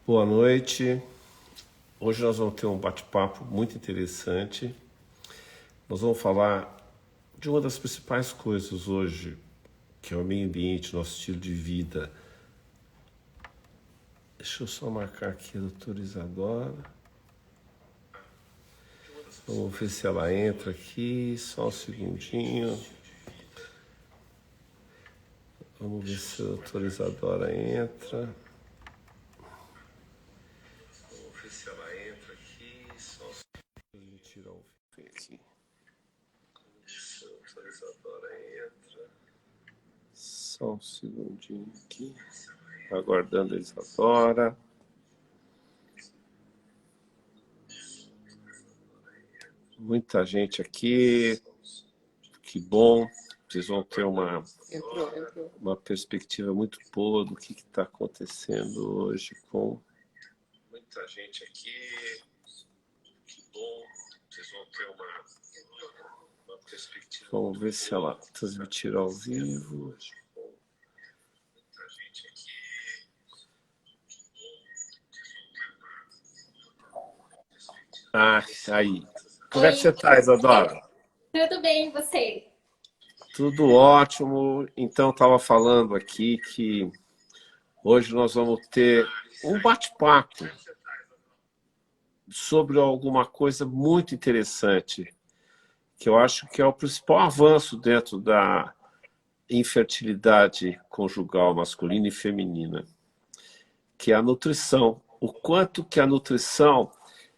Boa noite. Hoje nós vamos ter um bate-papo muito interessante. Nós vamos falar de uma das principais coisas hoje, que é o meio ambiente, nosso estilo de vida. Deixa eu só marcar aqui a doutora Isadora. Vamos ver se ela entra aqui, só um segundinho. Vamos ver se a doutora Isadora entra. Vamos ver se ela entra aqui, só um segundinho. Vou tirar o fim aqui. Se a doutora Isadora entra. Só um segundinho aqui. Aguardando a Isadora. Muita gente aqui. Que bom. Vocês vão ter uma perspectiva muito boa do que está acontecendo hoje com muita gente aqui. Que bom. Vocês vão ter uma perspectiva. Vamos ver se ela transmitir ao vivo. Muita gente aqui. Ah, aí. Como é que você está, Isadora? Tudo bem, e você? Tudo ótimo. Então, estava falando aqui que hoje nós vamos ter um bate-papo sobre alguma coisa muito interessante, que eu acho que é o principal avanço dentro da infertilidade conjugal masculina e feminina, que é a nutrição. O quanto que a nutrição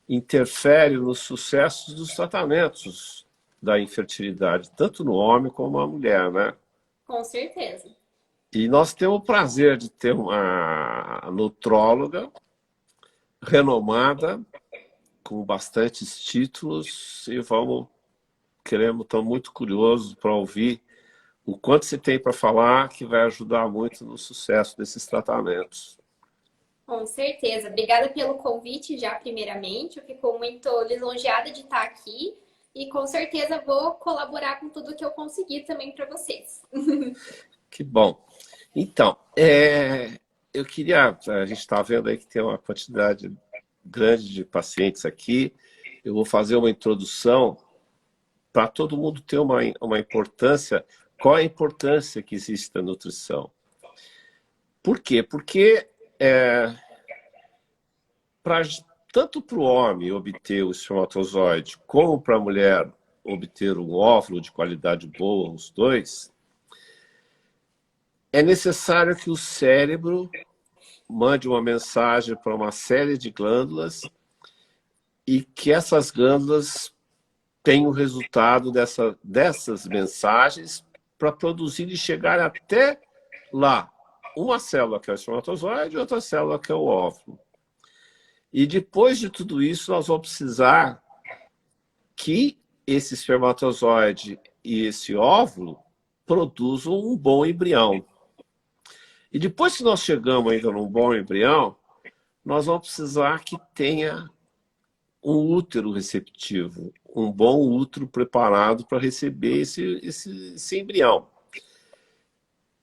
interfere nos sucessos dos tratamentos da infertilidade, tanto no homem como na mulher, né? Com certeza. E nós temos o prazer de ter uma nutróloga renomada, com bastantes títulos, e estamos muito curiosos para ouvir o quanto você tem para falar, que vai ajudar muito no sucesso desses tratamentos. Com certeza. Obrigada pelo convite já, primeiramente. Eu fico muito lisonjeada de estar aqui e com certeza vou colaborar com tudo que eu conseguir também para vocês. Que bom. Então, eu queria... A gente está vendo aí que tem uma quantidade grande de pacientes aqui. Eu vou fazer uma introdução para todo mundo ter uma importância. Qual a importância que existe da nutrição? Por quê? Porque tanto para o homem obter o espermatozoide, como para a mulher obter um óvulo de qualidade boa, os dois, é necessário que o cérebro mande uma mensagem para uma série de glândulas e que essas glândulas tenham o resultado dessas mensagens para produzir e chegar até lá. Uma célula que é o espermatozoide e outra célula que é o óvulo. E depois de tudo isso, nós vamos precisar que esse espermatozoide e esse óvulo produzam um bom embrião. E depois que nós chegamos ainda num bom embrião, nós vamos precisar que tenha um útero receptivo, um bom útero preparado para receber esse embrião.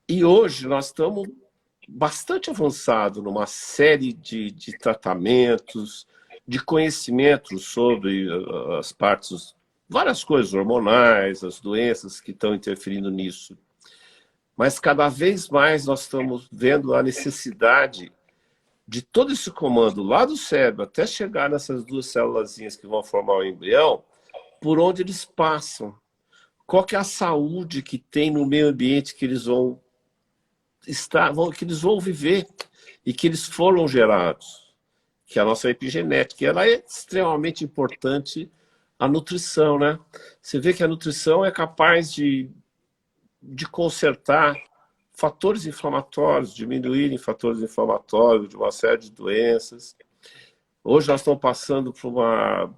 E hoje nós estamos bastante avançados numa série de tratamentos, de conhecimentos sobre as partes, várias coisas hormonais, as doenças que estão interferindo nisso. Mas cada vez mais nós estamos vendo a necessidade de todo esse comando lá do cérebro até chegar nessas duas célulazinhas que vão formar o embrião, por onde eles passam. Qual que é a saúde que tem no meio ambiente que eles vão que eles vão viver e que eles foram gerados, que é a nossa epigenética. E ela é extremamente importante, a nutrição, né? Você vê que a nutrição é capaz de consertar fatores inflamatórios, diminuírem fatores inflamatórios de uma série de doenças. Hoje nós estamos passando por uma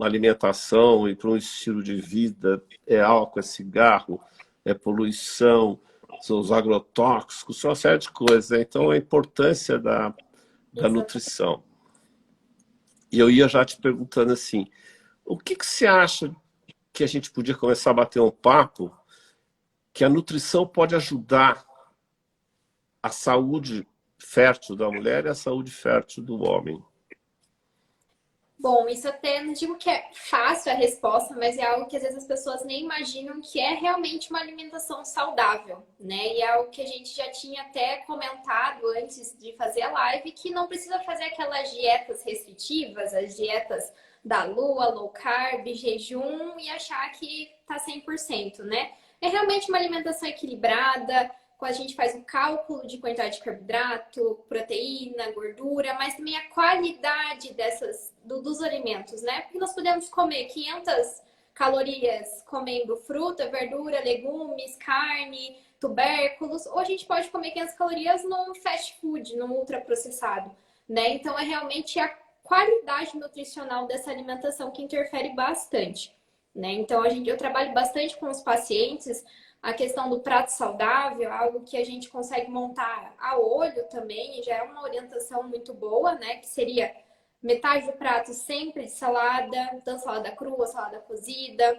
alimentação e por um estilo de vida, é álcool, é cigarro, é poluição, são os agrotóxicos, são uma série de coisas. Né? Então, a importância da nutrição. E eu ia já te perguntando assim, o que você acha que a gente podia começar a bater um papo que a nutrição pode ajudar a saúde fértil da mulher e a saúde fértil do homem? Bom, isso até não digo que é fácil a resposta, mas é algo que às vezes as pessoas nem imaginam que é realmente uma alimentação saudável, né? E é algo que a gente já tinha até comentado antes de fazer a live, que não precisa fazer aquelas dietas restritivas, as dietas da lua, low carb, jejum e achar que tá 100%, né? É realmente uma alimentação equilibrada, a gente faz o cálculo de quantidade de carboidrato, proteína, gordura, mas também a qualidade dos alimentos, né? Porque nós podemos comer 500 calorias comendo fruta, verdura, legumes, carne, tubérculos, ou a gente pode comer 500 calorias num fast food, num ultraprocessado, né? Então é realmente a qualidade nutricional dessa alimentação que interfere bastante, né? Então eu trabalho bastante com os pacientes. A questão do prato saudável, algo que a gente consegue montar a olho também, e já é uma orientação muito boa, né? Que seria metade do prato sempre de salada, tanto salada crua, salada cozida.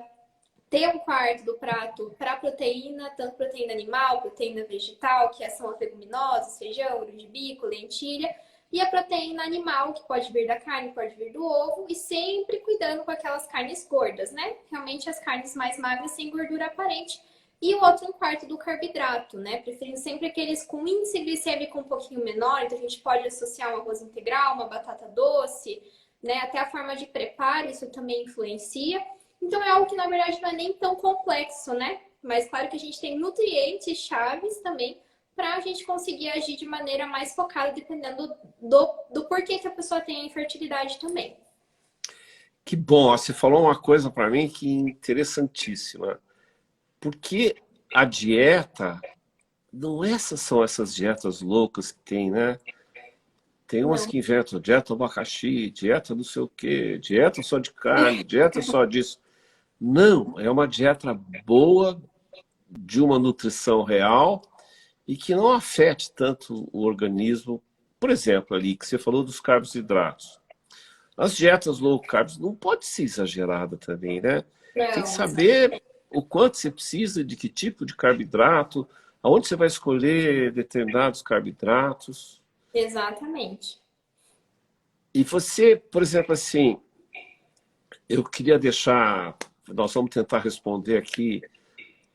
Ter um quarto do prato para proteína, tanto proteína animal, proteína vegetal, que são as leguminosas, feijão, grão de bico, lentilha. E a proteína animal, que pode vir da carne, pode vir do ovo, e sempre cuidando com aquelas carnes gordas, né? Realmente as carnes mais magras sem gordura aparente. E o outro um quarto do carboidrato, né? Preferindo sempre aqueles com índice glicêmico um pouquinho menor. Então a gente pode associar um arroz integral, uma batata doce, né? Até a forma de preparo, isso também influencia. Então é algo que na verdade não é nem tão complexo, né? Mas claro que a gente tem nutrientes chaves também para a gente conseguir agir de maneira mais focada, dependendo do porquê que a pessoa tem a infertilidade também. Que bom, você falou uma coisa para mim que é interessantíssima. Porque a dieta, não são essas dietas loucas que tem, né? Tem umas Não. que inventam dieta abacaxi, dieta não sei o quê, dieta só de carne, dieta só disso. Não, é uma dieta boa, de uma nutrição real e que não afete tanto o organismo. Por exemplo, ali que você falou dos carboidratos. As dietas low carb não pode ser exagerada também, né? Tem que Não, saber o quanto você precisa, de que tipo de carboidrato, aonde você vai escolher determinados carboidratos. exatamente. E você, por exemplo, assim, eu queria deixar, nós vamos tentar responder aqui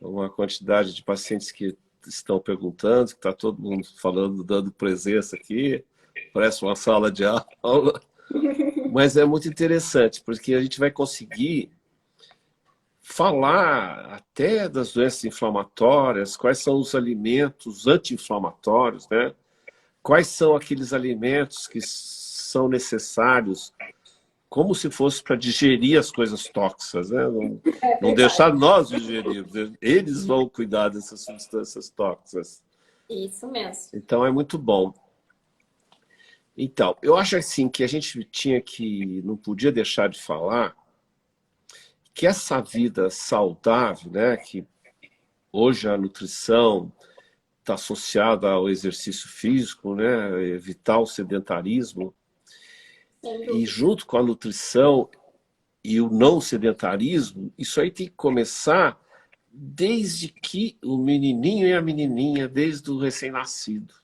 uma quantidade de pacientes que estão perguntando, que está todo mundo falando, dando presença aqui, parece uma sala de aula, mas é muito interessante, porque a gente vai conseguir falar até das doenças inflamatórias, quais são os alimentos anti-inflamatórios, né? Quais são aqueles alimentos que são necessários, como se fosse para digerir as coisas tóxicas, né? É Não verdade. deixar nós digerirmos, eles vão cuidar dessas substâncias tóxicas. Isso mesmo. Então é muito bom. Então, eu acho assim que a gente não podia deixar de falar que essa vida saudável, né, que hoje a nutrição está associada ao exercício físico, né, evitar o sedentarismo, Sem e dúvida. junto com a nutrição e o não sedentarismo, isso aí tem que começar desde que o menininho e a menininha, desde o recém-nascido.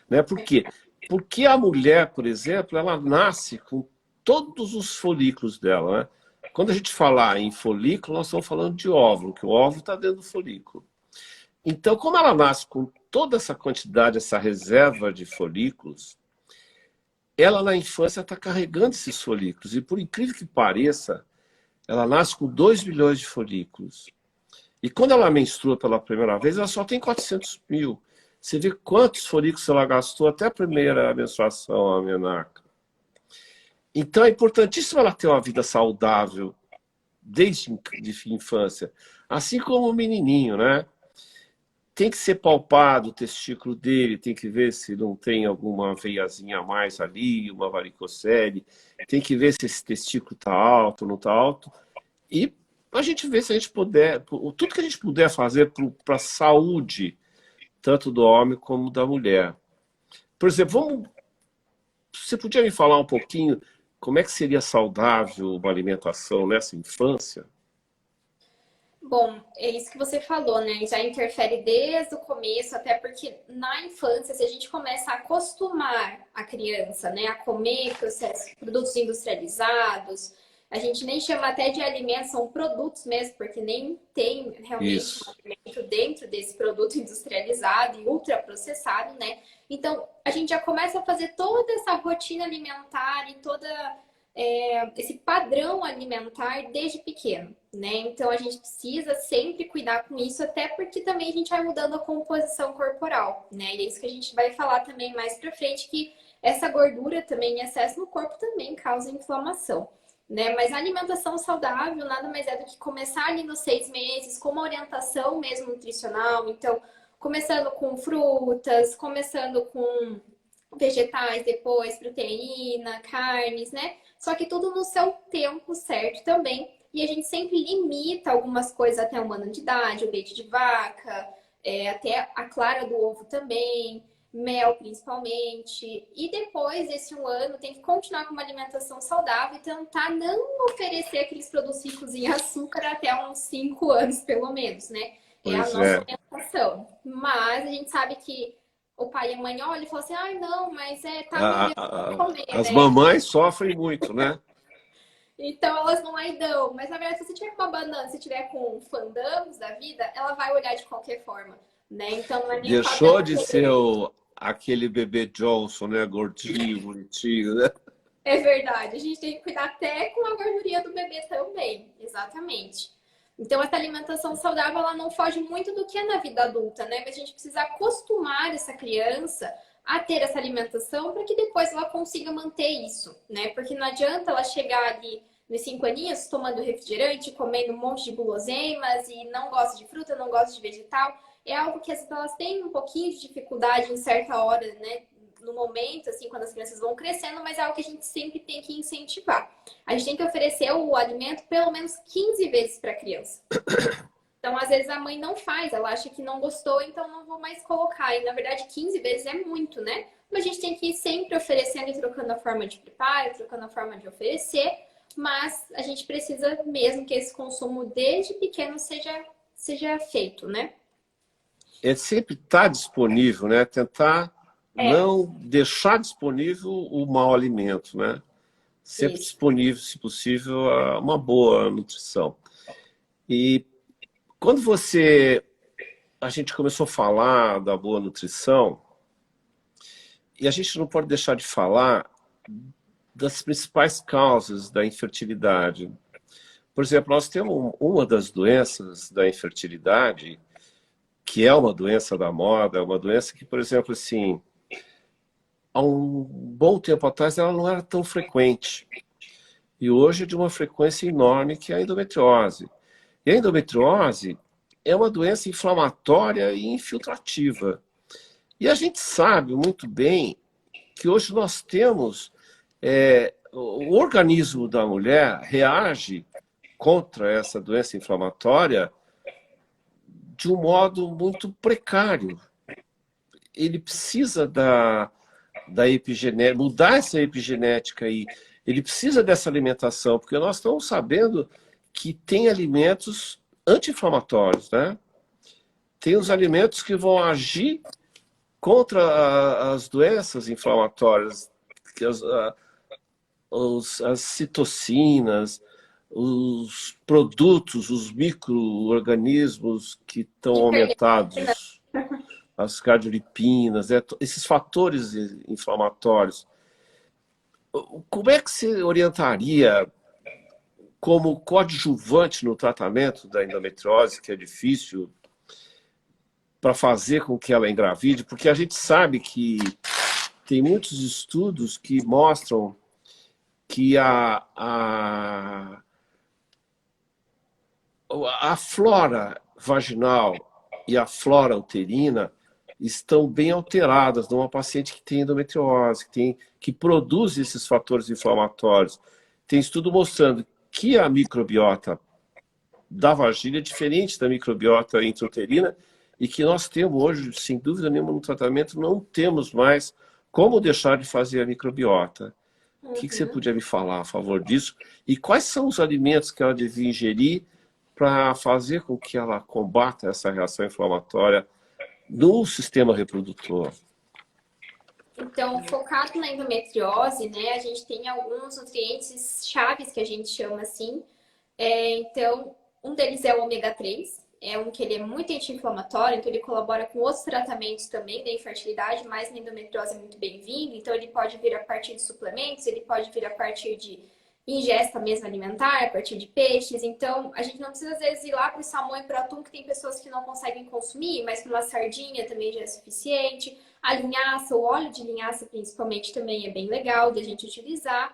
Né? Por quê? Porque a mulher, por exemplo, ela nasce com todos os folículos dela, né? Quando a gente falar em folículo, nós estamos falando de óvulo, que o óvulo está dentro do folículo. Então, como ela nasce com toda essa quantidade, essa reserva de folículos, ela na infância está carregando esses folículos. E por incrível que pareça, ela nasce com 2 milhões de folículos. E quando ela menstrua pela primeira vez, ela só tem 400 mil. Você vê quantos folículos ela gastou até a primeira menstruação, a menarca. Então é importantíssimo ela ter uma vida saudável desde a infância. Assim como o menininho, né? Tem que ser palpado o testículo dele, tem que ver se não tem alguma veiazinha a mais ali, uma varicocele, tem que ver se esse testículo está alto ou não está alto. E a gente vê se a gente puder, tudo que a gente puder fazer para a saúde, tanto do homem como da mulher. Por exemplo, você podia me falar um pouquinho como é que seria saudável uma alimentação nessa infância? Bom, é isso que você falou, né? Já interfere desde o começo, até porque na infância, se a gente começa a acostumar a criança, né, a comer produtos industrializados, a gente nem chama até de alimentos, são produtos mesmo, porque nem tem realmente um Isso, alimento dentro desse produto industrializado e ultraprocessado, né? Então, a gente já começa a fazer toda essa rotina alimentar e toda esse padrão alimentar desde pequeno, né? Então a gente precisa sempre cuidar com isso, até porque também a gente vai mudando a composição corporal, né? E é isso que a gente vai falar também mais pra frente, que essa gordura também em excesso no corpo também causa inflamação, né? Mas a alimentação saudável nada mais é do que começar ali nos 6 meses com uma orientação mesmo nutricional. Então, começando com frutas, começando com vegetais, depois proteína, carnes, né? Só que tudo no seu tempo certo também. E a gente sempre limita algumas coisas até 1 ano de idade, o leite de vaca, até a clara do ovo também, mel principalmente. E depois desse 1 ano tem que continuar com uma alimentação saudável e tentar não oferecer aqueles produtos ricos em açúcar até uns 5 anos, pelo menos, né? É a pois nossa é. orientação. Mas a gente sabe que o pai e a mãe olham e falam assim, ai não, mas tá no meu comer, As né? mamães sofrem muito, né? Então elas não aí dão. Mas na verdade, se você tiver com uma banana, se tiver com fandangos da vida, ela vai olhar de qualquer forma, né? Então não é nem o fato Deixou dela de ser querer. aquele bebê Johnson, né? Gordinho, bonitinho, né? É verdade. A gente tem que cuidar até com a gordurinha do bebê também. Exatamente. Então, essa alimentação saudável, ela não foge muito do que é na vida adulta, né? Mas a gente precisa acostumar essa criança a ter essa alimentação para que depois ela consiga manter isso, né? Porque não adianta ela chegar ali nos 5 aninhos tomando refrigerante, comendo um monte de guloseimas e não gosta de fruta, não gosta de vegetal. É algo que elas têm um pouquinho de dificuldade em certa hora, né? No momento, assim, quando as crianças vão crescendo, mas é algo que a gente sempre tem que incentivar. A gente tem que oferecer o alimento pelo menos 15 vezes para a criança. Então, às vezes, a mãe não faz, ela acha que não gostou, então não vou mais colocar. E, na verdade, 15 vezes é muito, né? Mas a gente tem que ir sempre oferecendo e trocando a forma de preparo, trocando a forma de oferecer. Mas a gente precisa mesmo que esse consumo desde pequeno seja feito, né? É sempre estar disponível, né? Tentar É, não deixar disponível o mau alimento, né? Sempre isso. disponível, se possível, uma boa nutrição. E quando a gente começou a falar da boa nutrição, e a gente não pode deixar de falar das principais causas da infertilidade. Por exemplo, nós temos uma das doenças da infertilidade, que é uma doença da moda, é uma doença que, por exemplo, assim, há um bom tempo atrás ela não era tão frequente. E hoje é de uma frequência enorme, que é a endometriose. E a endometriose é uma doença inflamatória e infiltrativa. E a gente sabe muito bem que hoje nós temos o organismo da mulher reage contra essa doença inflamatória de um modo muito precário. Ele precisa da epigenética, mudar essa epigenética aí. Ele precisa dessa alimentação, porque nós estamos sabendo que tem alimentos anti-inflamatórios, né? Tem os alimentos que vão agir contra as doenças inflamatórias, que as citocinas, os produtos, os micro-organismos que estão Internet. aumentados, as cardiolipinas, esses fatores inflamatórios. Como é que você orientaria como coadjuvante no tratamento da endometriose, que é difícil, para fazer com que ela engravide? Porque a gente sabe que tem muitos estudos que mostram que a flora vaginal e a flora uterina estão bem alteradas numa paciente que tem endometriose, que produz esses fatores inflamatórios. Tem estudo mostrando que a microbiota da vagina é diferente da microbiota intrauterina e que nós temos hoje, sem dúvida nenhuma, no tratamento, não temos mais como deixar de fazer a microbiota. O que você Uhum. podia me falar a favor disso? E quais são os alimentos que ela devia ingerir para fazer com que ela combata essa reação inflamatória no sistema reprodutor? Então, focado na endometriose, né, a gente tem alguns nutrientes chaves que a gente chama assim. Então, um deles é o ômega 3, é um que ele é muito anti-inflamatório, então ele colabora com outros tratamentos também da infertilidade, mas na endometriose é muito bem-vindo. Então, ele pode vir a partir de suplementos, ele pode vir a partir de ingesta mesmo alimentar, a partir de peixes. Então, a gente não precisa às vezes ir lá para o salmão e para o atum, que tem pessoas que não conseguem consumir, mas para uma sardinha também já é suficiente. A linhaça, o óleo de linhaça principalmente também é bem legal da gente utilizar.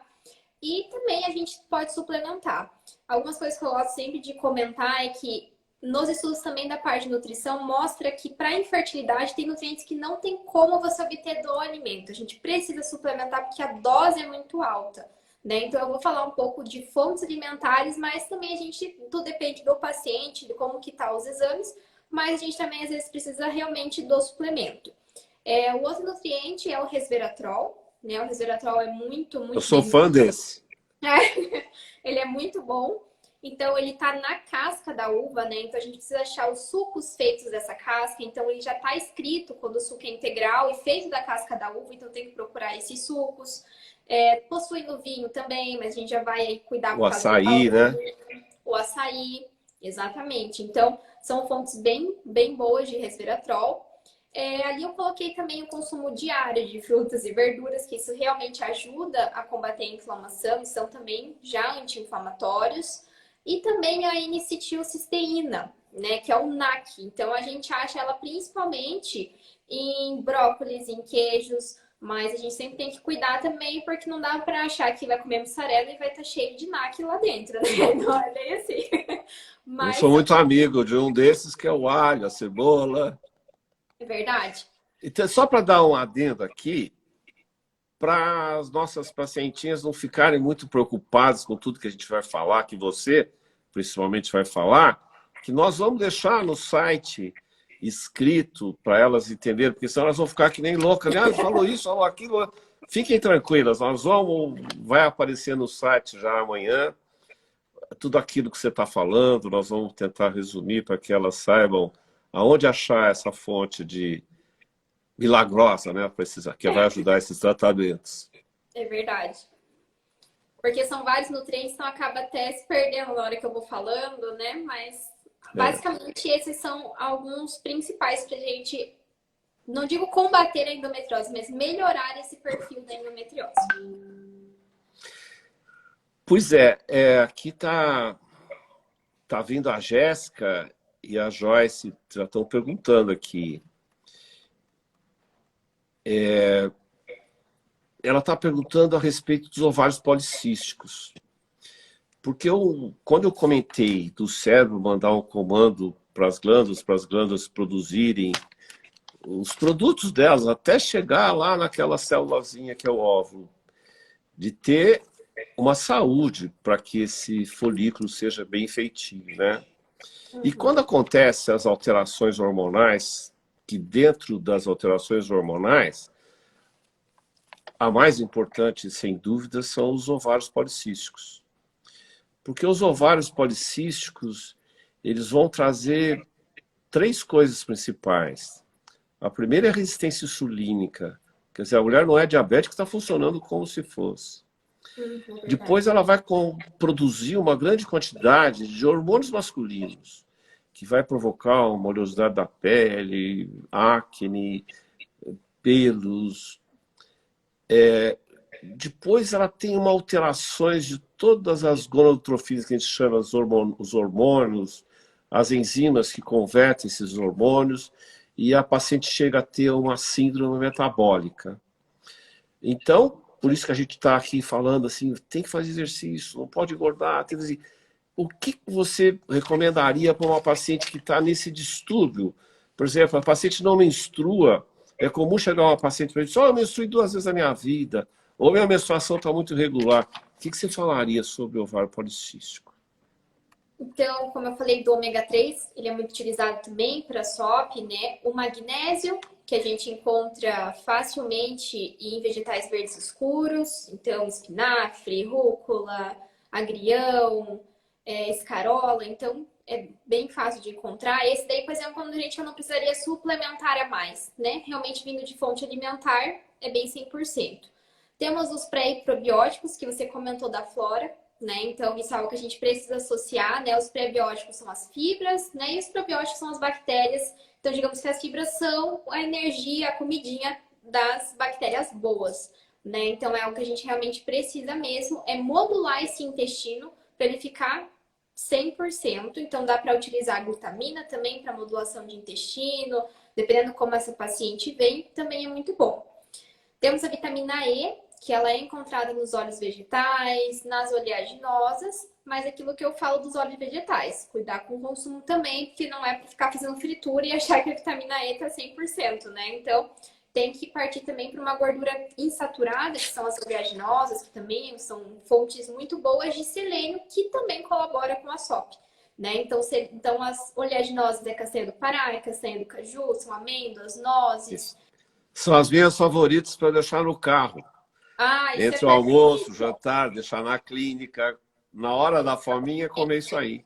E também a gente pode suplementar. Algumas coisas que eu gosto sempre de comentar é que nos estudos também da parte de nutrição mostra que para infertilidade tem nutrientes que não tem como você obter do alimento. A gente precisa suplementar porque a dose é muito alta, né? Então eu vou falar um pouco de fontes alimentares, mas também tudo depende do paciente, de como que tá os exames, mas a gente também às vezes precisa realmente do suplemento. O outro nutriente é o resveratrol, né? O resveratrol é muito, muito Eu sou fã desse. Ele é muito bom. Então, ele tá na casca da uva, né? Então, a gente precisa achar os sucos feitos dessa casca. Então, ele já tá escrito quando o suco é integral e feito da casca da uva. Então, tem que procurar esses sucos. Possui no vinho também, mas a gente já vai aí cuidar O por causa do açaí, né? o açaí, exatamente. Então, são fontes bem, bem boas de resveratrol. Ali eu coloquei também o consumo diário de frutas e verduras, que isso realmente ajuda a combater a inflamação, e são também já anti-inflamatórios. E também a N-acetilcisteína, né, que é o NAC. Então a gente acha ela principalmente em brócolis, em queijos, mas a gente sempre tem que cuidar também, porque não dá para achar que vai comer mussarela e vai estar cheio de NAC lá dentro, né? Não é bem assim. Eu Mas sou muito amigo de um desses que é o alho, a cebola. é verdade. Então, só para dar um adendo aqui, para as nossas pacientinhas não ficarem muito preocupadas com tudo que a gente vai falar, que você principalmente vai falar, que nós vamos deixar no site escrito para elas entenderem, porque senão elas vão ficar que nem loucas, né? Falou isso, falou aquilo. Fiquem tranquilas, vai aparecer no site já amanhã tudo aquilo que você está falando, nós vamos tentar resumir para que elas saibam aonde achar essa fonte de milagrosa, né? Precisa, que vai ajudar esses tratamentos. É verdade. Porque são vários nutrientes, então acaba até se perdendo na hora que eu vou falando, né? Mas basicamente esses são alguns principais pra gente, não digo combater a endometriose, mas melhorar esse perfil da endometriose. Pois aqui tá vindo a Jéssica e a Joyce, já estão perguntando aqui. Ela está perguntando a respeito dos ovários policísticos. Porque quando eu comentei do cérebro mandar um comando para as glândulas produzirem os produtos delas, até chegar lá naquela célulazinha que é o óvulo, de ter uma saúde para que esse folículo seja bem feitinho, né? E quando acontecem as alterações hormonais, que dentro das alterações hormonais, a mais importante, sem dúvida, são os ovários policísticos. Porque os ovários policísticos, eles vão trazer 3 coisas principais. A primeira é a resistência insulínica. Quer dizer, a mulher não é diabética, está funcionando como se fosse. Depois ela vai produzir uma grande quantidade de hormônios masculinos, que vai provocar uma oleosidade da pele, acne, pelos. Depois ela tem uma alterações de todas as gonadotrofinas que a gente chama os hormônios, as enzimas que convertem esses hormônios, e a paciente chega a ter uma síndrome metabólica. Então, por isso que a gente está aqui falando assim, tem que fazer exercício, não pode engordar. Tem que dizer, o que você recomendaria para uma paciente que está nesse distúrbio? Por exemplo, a paciente não menstrua. É comum chegar uma paciente para mim e dizer, eu menstruei 2 vezes na minha vida, ou minha menstruação está muito irregular. O que você falaria sobre o ovário policístico? Então, como eu falei do ômega 3, ele é muito utilizado também para SOP, né? O magnésio, que a gente encontra facilmente em vegetais verdes escuros, então espinafre, rúcula, agrião, escarola. Então, é bem fácil de encontrar. Esse daí, por exemplo, quando a gente não precisaria suplementar a mais, né? Realmente vindo de fonte alimentar, é bem 100%. Temos os pré e probióticos, que você comentou da flora, né? Então, isso é algo que a gente precisa associar, né? Os prebióticos são as fibras, né? E os probióticos são as bactérias. Então, digamos que as fibras são a energia, a comidinha das bactérias boas, né? Então, é algo que a gente realmente precisa mesmo, é modular esse intestino para ele ficar 100%. Então, dá para utilizar a glutamina também para modulação de intestino, dependendo como essa paciente vem, também é muito bom. Temos a vitamina E, que ela é encontrada nos óleos vegetais, nas oleaginosas, mas aquilo que eu falo dos óleos vegetais, cuidar com o consumo também, porque não é para ficar fazendo fritura e achar que a vitamina E tá 100%, né? Então, tem que partir também para uma gordura insaturada, que são as oleaginosas, que também são fontes muito boas de selênio, que também colabora com a SOP. Né? Então, as oleaginosas é castanha do Pará, é castanha do caju, são amêndoas, nozes. São as minhas favoritas para deixar no carro. Ah, isso é Entre o almoço, o perfeito. jantar, deixar na clínica. Na hora da fominha, comer isso aí.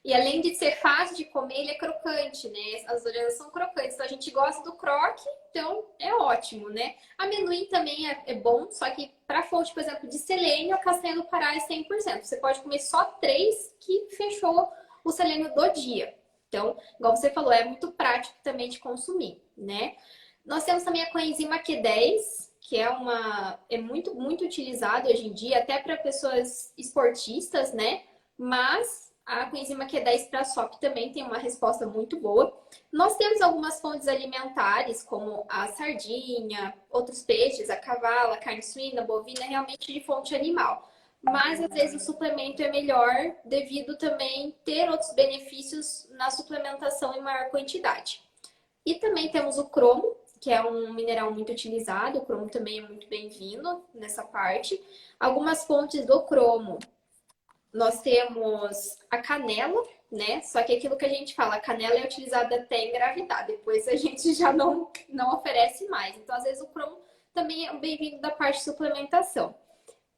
E além de ser fácil de comer, ele é crocante, né? As orelhas são crocantes. Então a gente gosta do croque, então é ótimo, né? Amendoim também é bom, só que para fonte, por exemplo, de selênio, a castanha do Pará é 100%. Você pode comer só 3 que fechou o selênio do dia. Então, igual você falou, é muito prático também de consumir, né? Nós temos também a coenzima Q10, que é muito, muito utilizado hoje em dia, até para pessoas esportistas, né? Mas a coenzima Q10 para a SOP também tem uma resposta muito boa. Nós temos algumas fontes alimentares, como a sardinha, outros peixes, a cavala, a carne suína, bovina, realmente de fonte animal. Mas às vezes o suplemento é melhor devido também ter outros benefícios na suplementação em maior quantidade. E também temos o cromo, que é um mineral muito utilizado. O cromo também é muito bem-vindo nessa parte. Algumas fontes do cromo. Nós temos a canela, né? Só que aquilo que a gente fala, a canela é utilizada até engravidar. Depois a gente já não oferece mais. Então, às vezes, o cromo também é bem-vindo da parte de suplementação.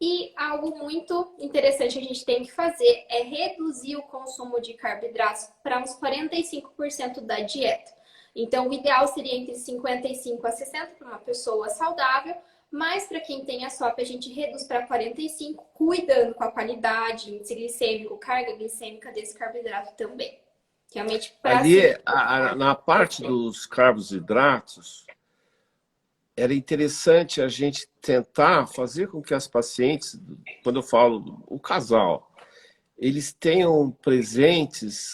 E algo muito interessante que a gente tem que fazer é reduzir o consumo de carboidratos para uns 45% da dieta. Então, o ideal seria entre 55 a 60 para uma pessoa saudável, mas para quem tem a SOP, a gente reduz para 45, cuidando com a qualidade, índice glicêmico, carga glicêmica desse carboidrato também. Realmente, para Ali, se... na parte dos carboidratos, era interessante a gente tentar fazer com que as pacientes, quando eu falo o casal, eles tenham presentes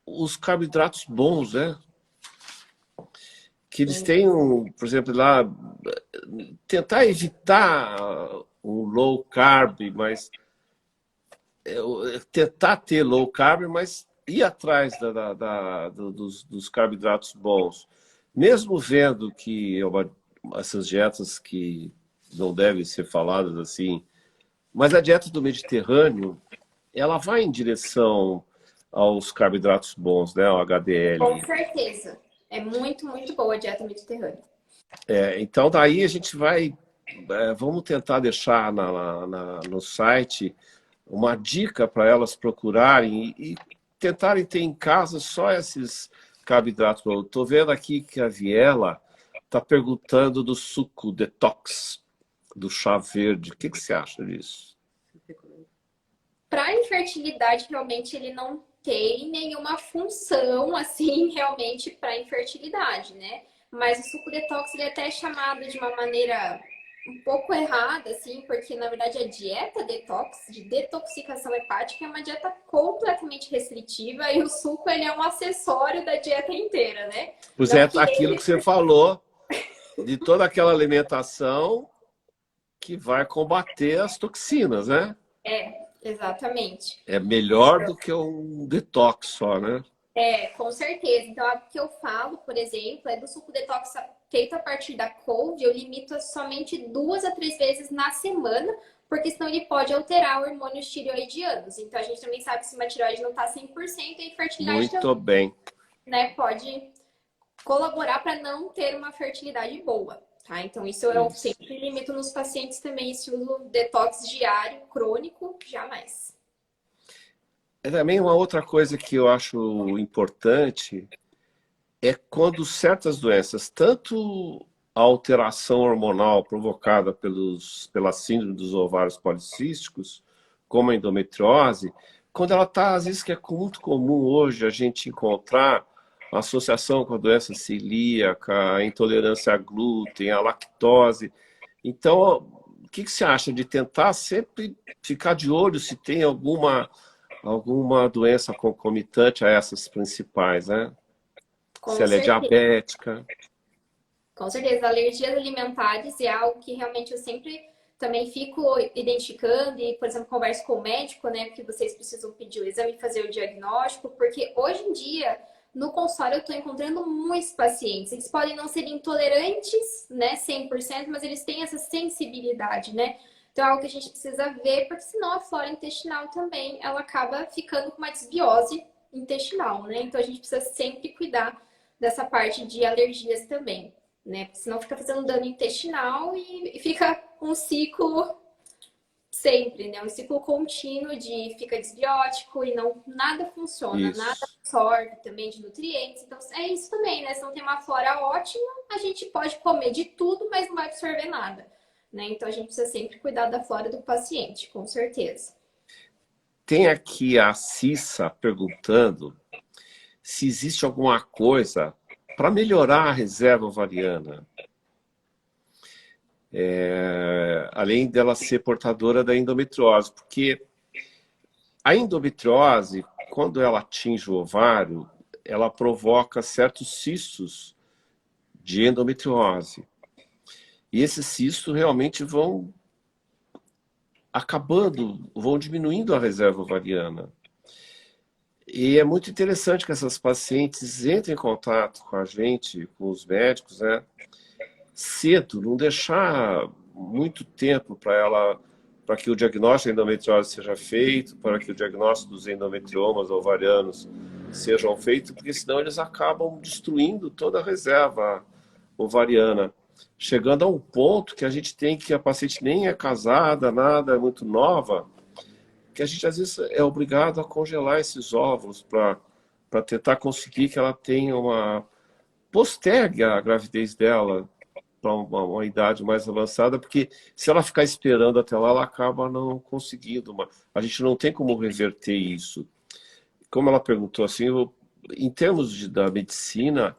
os carboidratos bons, né? Que eles tenham, por exemplo, lá, tentar evitar o low carb, mas tentar ter low carb, mas ir atrás dos carboidratos bons. Mesmo vendo que essas dietas que não devem ser faladas assim, mas a dieta do Mediterrâneo, ela vai em direção aos carboidratos bons, né? O Com HDL. certeza. É muito, muito boa a dieta mediterrânea. Então, daí a gente vai... vamos tentar deixar no site uma dica para elas procurarem e tentarem ter em casa só esses carboidratos. Estou vendo aqui que a Viela está perguntando do suco detox, do chá verde. O que você acha disso? Para infertilidade, realmente, ele não tem nenhuma função, assim, realmente para infertilidade, né? Mas o suco detox, ele é até chamado de uma maneira um pouco errada, assim, porque, na verdade, a dieta detox, de detoxicação hepática, é uma dieta completamente restritiva e o suco, ele é um acessório da dieta inteira, né? Pois Não é, que aquilo ele... que você falou, de toda aquela alimentação que vai combater as toxinas, né? Exatamente. É melhor do que um detox só, né? Com certeza. Então, o que eu falo, por exemplo, é do suco detox feito a partir da couve, eu limito somente 2 a 3 vezes na semana, porque senão ele pode alterar hormônios tireoidianos. Então, a gente também sabe que se uma tireoide não está 100%, a infertilidade Muito também, bem. né, pode colaborar para não ter uma fertilidade boa. Tá? Então, isso eu Isso. sempre limito nos pacientes também, esse uso detox diário, crônico, jamais. também uma outra coisa que eu acho importante é quando certas doenças, tanto a alteração hormonal provocada pela síndrome dos ovários policísticos, como a endometriose, quando ela está, às vezes, que é muito comum hoje a gente encontrar a associação com a doença celíaca, a intolerância a glúten, a lactose. Então, o que você acha de tentar sempre ficar de olho se tem alguma doença concomitante a essas principais, né? Se Com ela é certeza. diabética. Com certeza, alergias alimentares é algo que realmente eu sempre também fico identificando e, por exemplo, converso com o médico, né? Porque vocês precisam pedir o exame e fazer o diagnóstico, porque hoje em dia, no consultório, eu estou encontrando muitos pacientes. Eles podem não ser intolerantes, né, 100%, mas eles têm essa sensibilidade, né? Então é algo que a gente precisa ver, porque senão a flora intestinal também, ela acaba ficando com uma desbiose intestinal, né? Então a gente precisa sempre cuidar dessa parte de alergias também, né? Porque senão fica fazendo dano intestinal e fica um ciclo sempre, né? Um ciclo contínuo de fica desbiótico e não nada funciona, nada Isso. absorve também de nutrientes. Então é isso também, né? Se não tem uma flora ótima, a gente pode comer de tudo, mas não vai absorver nada, né? Então a gente precisa sempre cuidar da flora do paciente, com certeza. Tem aqui a Cissa perguntando se existe alguma coisa para melhorar a reserva ovariana, além dela ser portadora da endometriose, porque a endometriose, quando ela atinge o ovário, ela provoca certos cistos de endometriose. E esses cistos realmente vão acabando, vão diminuindo a reserva ovariana. E é muito interessante que essas pacientes entrem em contato com a gente, com os médicos, né? Cedo, não deixar muito tempo para que o diagnóstico da endometriose seja feito, para que o diagnóstico dos endometriomas ovarianos sejam feitos, porque senão eles acabam destruindo toda a reserva ovariana, chegando a um ponto que a paciente nem é casada, nada, é muito nova, que a gente às vezes é obrigado a congelar esses óvulos para tentar conseguir que ela tenha postergue a gravidez dela para uma idade mais avançada, porque se ela ficar esperando até lá, ela acaba não conseguindo. A gente não tem como reverter isso. Como ela perguntou assim, em termos da medicina,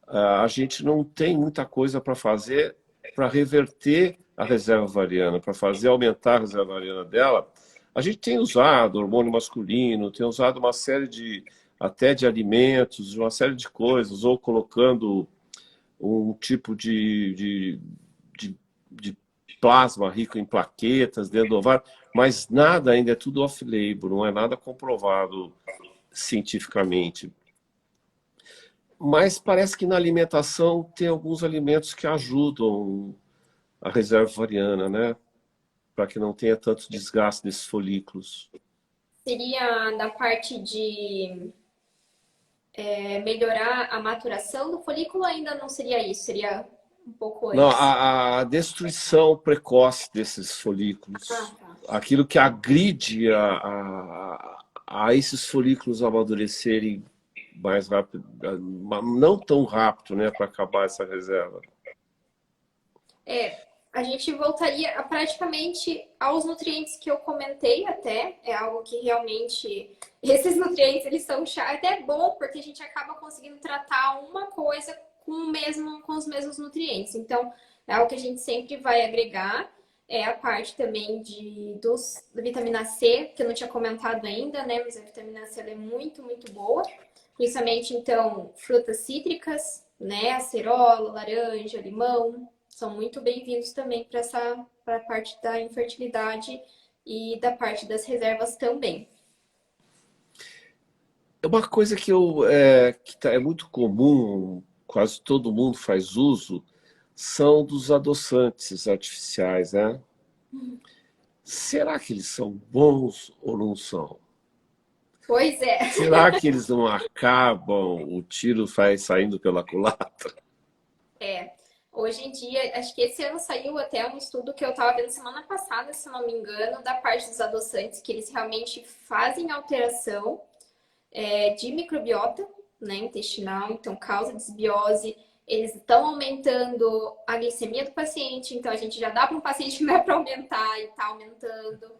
a gente não tem muita coisa para fazer para reverter a reserva ovariana, para fazer aumentar a reserva ovariana dela. A gente tem usado hormônio masculino, tem usado uma série até de alimentos, uma série de coisas, ou colocando um tipo de plasma rico em plaquetas dentro do ovário, mas nada ainda, é tudo off-label, não é nada comprovado cientificamente. Mas parece que na alimentação tem alguns alimentos que ajudam a reserva ovariana, né? Para que não tenha tanto desgaste desses folículos. Seria da parte de melhorar a maturação do folículo, ainda não seria isso, seria um pouco Não, antes. a destruição precoce desses folículos, Ah, tá. aquilo que agride a esses folículos amadurecerem mais rápido, não tão rápido, né, para acabar essa reserva. A gente voltaria praticamente aos nutrientes que eu comentei até. É algo que realmente... Esses nutrientes, eles são até bom, porque a gente acaba conseguindo tratar uma coisa com os mesmos nutrientes. Então, é algo que a gente sempre vai agregar. É a parte também da vitamina C, que eu não tinha comentado ainda, né? Mas a vitamina C ela é muito, muito boa. Principalmente, então, frutas cítricas, né? Acerola, laranja, limão. São muito bem-vindos também para a parte da infertilidade e da parte das reservas também. É uma coisa é muito comum, quase todo mundo faz uso, são dos adoçantes artificiais, né? Será que eles são bons ou não são? Pois é. Será que eles não acabam, o tiro vai saindo pela culatra? Hoje em dia, acho que esse ano saiu até um estudo que eu estava vendo semana passada, se não me engano, da parte dos adoçantes, que eles realmente fazem alteração de microbiota, né, intestinal, então causa desbiose. Eles estão aumentando a glicemia do paciente, então a gente já dá para um paciente que não é para aumentar e está aumentando,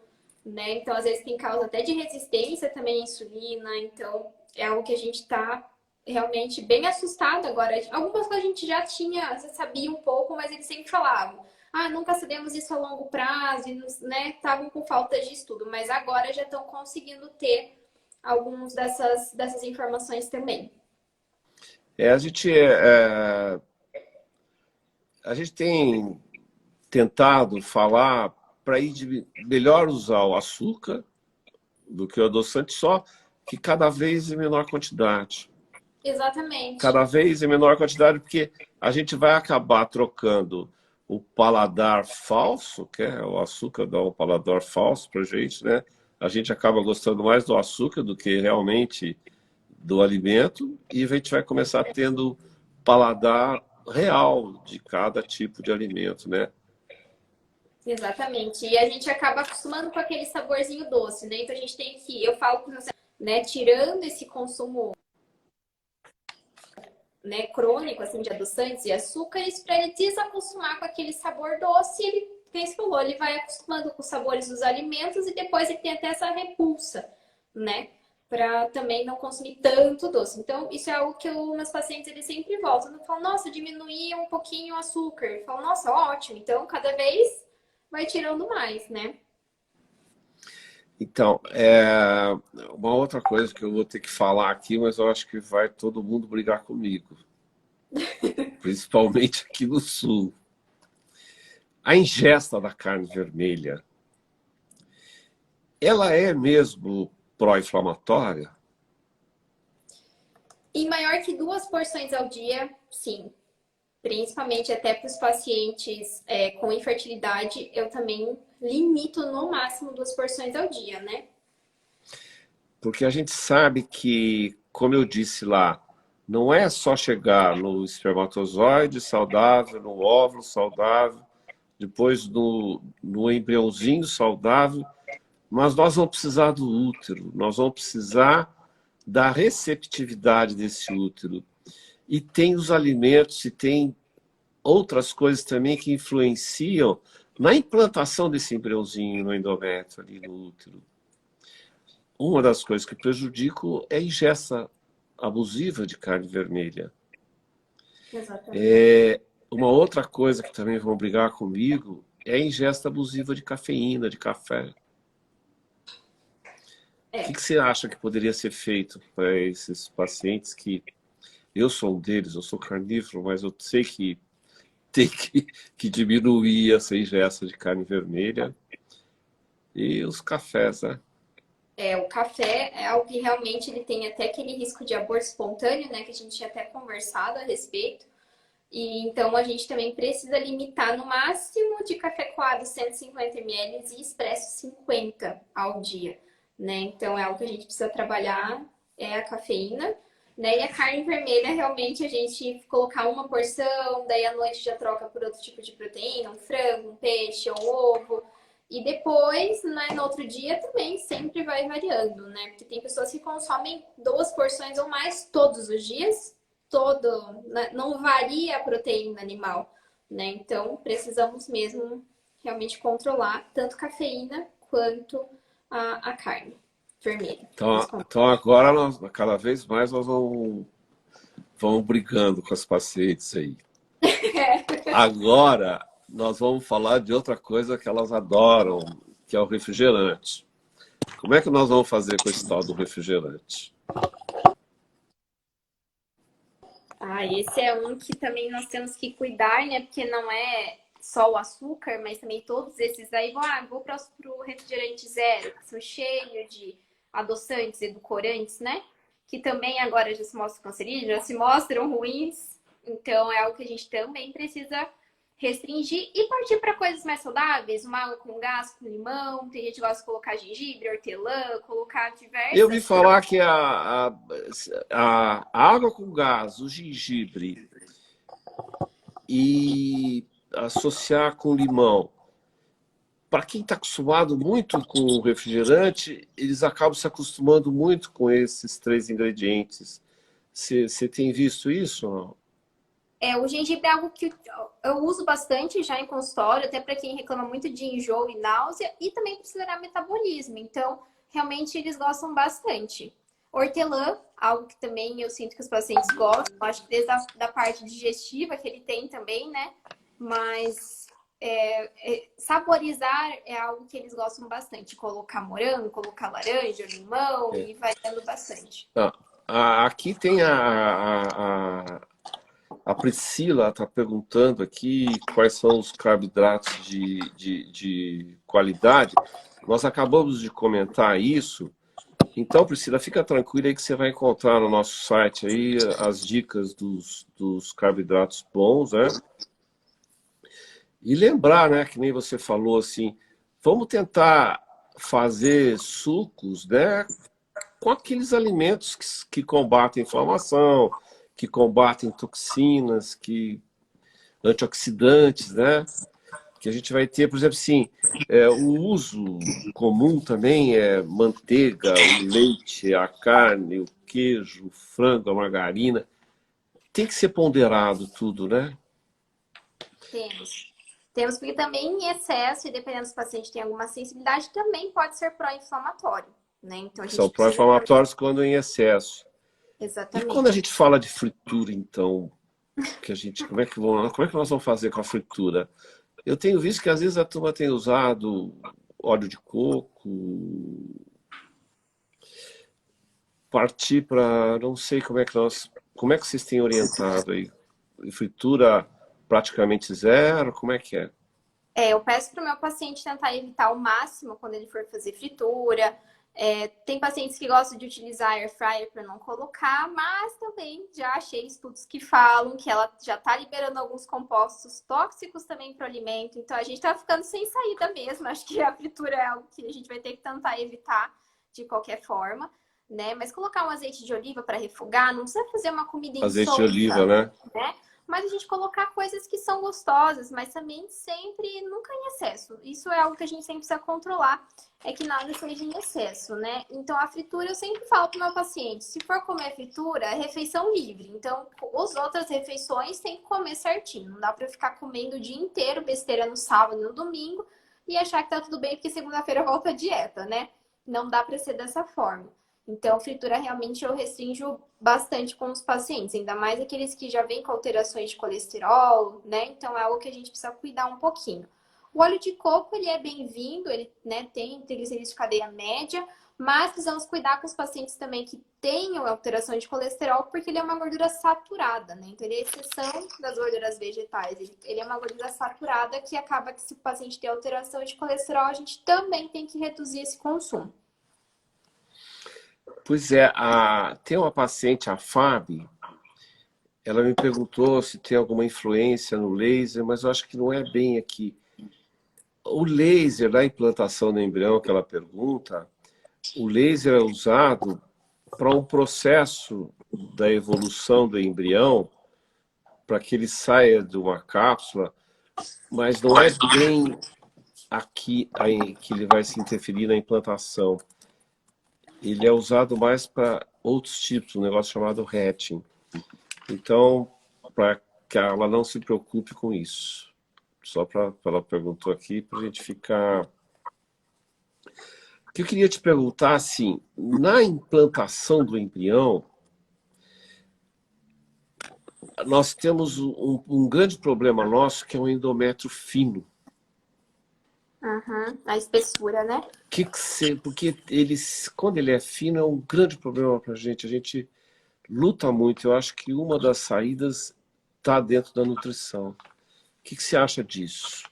né? Então, às vezes, tem causa até de resistência também à insulina, então é algo que a gente está realmente bem assustado agora. Algumas coisas a gente já tinha, já sabia um pouco, mas eles sempre falavam, ah, nunca sabemos isso a longo prazo, e, né? Estavam com falta de estudo, mas agora já estão conseguindo ter algumas dessas informações também. A gente tem tentado falar para ir de melhor usar o açúcar do que o adoçante, só que cada vez em menor quantidade. Exatamente. Cada vez em menor quantidade, porque a gente vai acabar trocando o paladar falso, que é o açúcar dá um paladar falso para a gente, né? A gente acaba gostando mais do açúcar do que realmente do alimento, e a gente vai começar tendo paladar real de cada tipo de alimento, né? Exatamente. E a gente acaba acostumando com aquele saborzinho doce, né? Então a gente tem que, eu falo com você, né, tirando esse consumo, né, crônico assim de adoçantes e açúcares para ele desacostumar com aquele sabor doce, ele, quem você falou, ele vai acostumando com os sabores dos alimentos e depois ele tem até essa repulsa, né? Para também não consumir tanto doce. Então, isso é algo que os meus pacientes eles sempre voltam. Eu falo, nossa, diminuir um pouquinho o açúcar. Eu falo, nossa, ótimo. Então, cada vez vai tirando mais, né? Então, uma outra coisa que eu vou ter que falar aqui, mas eu acho que vai todo mundo brigar comigo, principalmente aqui no Sul. A ingesta da carne vermelha, ela é mesmo pró-inflamatória? E maior que 2 porções ao dia, sim. Principalmente até para os pacientes com infertilidade, eu também limito no máximo 2 porções ao dia, né? Porque a gente sabe que, como eu disse lá, não é só chegar no espermatozoide saudável, no óvulo saudável, depois no embriãozinho saudável, mas nós vamos precisar do útero, nós vamos precisar da receptividade desse útero. E tem os alimentos e tem outras coisas também que influenciam na implantação desse embriãozinho no endométrio, ali no útero. Uma das coisas que prejudicam é a ingesta abusiva de carne vermelha. Exatamente. Uma outra coisa que também vão brigar comigo é a ingesta abusiva de cafeína, de café. O que você acha que poderia ser feito para esses pacientes que... Eu sou um deles, eu sou carnívoro, mas eu sei que tem que diminuir essa ingesta de carne vermelha e os cafés, né? O café é algo que realmente ele tem até aquele risco de aborto espontâneo, né? Que a gente tinha até conversado a respeito. E então a gente também precisa limitar no máximo de café coado 150 ml e expresso 50 ao dia, né? Então é algo que a gente precisa trabalhar, é a cafeína, né? E a carne vermelha, realmente a gente colocar uma porção, daí à noite já troca por outro tipo de proteína, um frango, um peixe, um ovo. E depois, né, no outro dia também sempre vai variando, né? Porque tem pessoas que consomem 2 porções ou mais todos os dias, né, não varia a proteína animal, né? Então precisamos mesmo realmente controlar tanto cafeína quanto a carne vermelha. Então agora, cada vez mais, nós vamos brigando com as pacientes aí. Agora, nós vamos falar de outra coisa que elas adoram, que é o refrigerante. Como é que nós vamos fazer com esse tal do refrigerante? Esse é um que também nós temos que cuidar, né? Porque não é só o açúcar, mas também todos esses aí vou para o refrigerante zero, que são cheios de adoçantes, edulcorantes, né? Que também agora já se mostram cancerígenos, já se mostram ruins. Então é algo que a gente também precisa restringir e partir para coisas mais saudáveis, uma água com gás, com limão, tem gente que gosta de colocar gengibre, hortelã, colocar diversas... Eu ouvi falar que a água com gás, o gengibre, e associar com limão. Para quem está acostumado muito com o refrigerante, eles acabam se acostumando muito com esses 3 ingredientes. Você tem visto isso? O gengibre é algo que eu uso bastante já em consultório, até para quem reclama muito de enjoo e náusea, e também para acelerar o metabolismo. Então, realmente eles gostam bastante. Hortelã, algo que também eu sinto que os pacientes gostam, acho que desde da parte digestiva que ele tem também, né? Mas saborizar é algo que eles gostam bastante. Colocar morango, colocar laranja, limão É. e variando bastante. Aqui tem a Priscila está perguntando aqui quais são os carboidratos de qualidade. Nós acabamos de comentar isso. Então, Priscila, fica tranquila aí que você vai encontrar no nosso site aí as dicas dos carboidratos bons, né? E lembrar, né, que nem você falou assim, vamos tentar fazer sucos, né, com aqueles alimentos que combatem inflamação, que combatem toxinas, antioxidantes, né? Que a gente vai ter, por exemplo, assim, o uso comum também é manteiga, o leite, a carne, o queijo, o frango, a margarina. Tem que ser ponderado tudo, né? Temos. Temos porque também em excesso, e dependendo se o paciente tem alguma sensibilidade, também pode ser pró-inflamatório, né? Então a São gente precisa também... pró-inflamatórios quando em excesso. E quando a Exatamente. gente fala de fritura, então, como é que nós vamos fazer com a fritura? Eu tenho visto que às vezes a turma tem usado óleo de coco, partir para, não sei como é que vocês têm orientado aí? Fritura praticamente zero, como é que é? Eu peço para o meu paciente tentar evitar ao máximo quando ele for fazer fritura. Tem pacientes que gostam de utilizar air fryer para não colocar, mas também já achei estudos que falam que ela já está liberando alguns compostos tóxicos também para o alimento. Então a gente está ficando sem saída mesmo. Acho que a fritura é algo que a gente vai ter que tentar evitar de qualquer forma, né? Mas colocar um azeite de oliva para refogar, não precisa fazer uma comida Azeite de oliva, insolita, né? né? Mas a gente colocar coisas que são gostosas, mas também sempre, nunca em excesso. Isso é algo que a gente sempre precisa controlar, é que nada seja em excesso, né? Então, a fritura, eu sempre falo para o meu paciente, se for comer fritura, é refeição livre. Então, as outras refeições tem que comer certinho. Não dá para ficar comendo o dia inteiro besteira no sábado e no domingo e achar que tá tudo bem porque segunda-feira volta a dieta, né? Não dá para ser dessa forma. Então, fritura realmente eu restringo bastante com os pacientes, ainda mais aqueles que já vêm com alterações de colesterol, né? Então, é algo que a gente precisa cuidar um pouquinho. O óleo de coco, ele é bem-vindo, ele, né, tem triglicerídeos de cadeia média, mas precisamos cuidar com os pacientes também que tenham alterações de colesterol, porque ele é uma gordura saturada, né? Então, ele é exceção das gorduras vegetais. Ele é uma gordura saturada que acaba que se o paciente tem alteração de colesterol, a gente também tem que reduzir esse consumo. Pois é, tem uma paciente, a Fábio, ela me perguntou se tem alguma influência no laser, mas eu acho que não é bem aqui. O laser da implantação do embrião que ela pergunta, o laser é usado para um processo da evolução do embrião, para que ele saia de uma cápsula, mas não é bem aqui aí que ele vai se interferir na implantação. Ele é usado mais para outros tipos, um negócio chamado hatching. Então, para que ela não se preocupe com isso. Só para ela perguntou aqui, para a gente ficar. O que eu queria te perguntar, assim, na implantação do embrião, nós temos um grande problema nosso, que é o endométrio fino. Uhum. A espessura, né? Porque quando ele é fino, é um grande problema para a gente. A gente luta muito. Eu acho que uma das saídas está dentro da nutrição. O que você acha disso?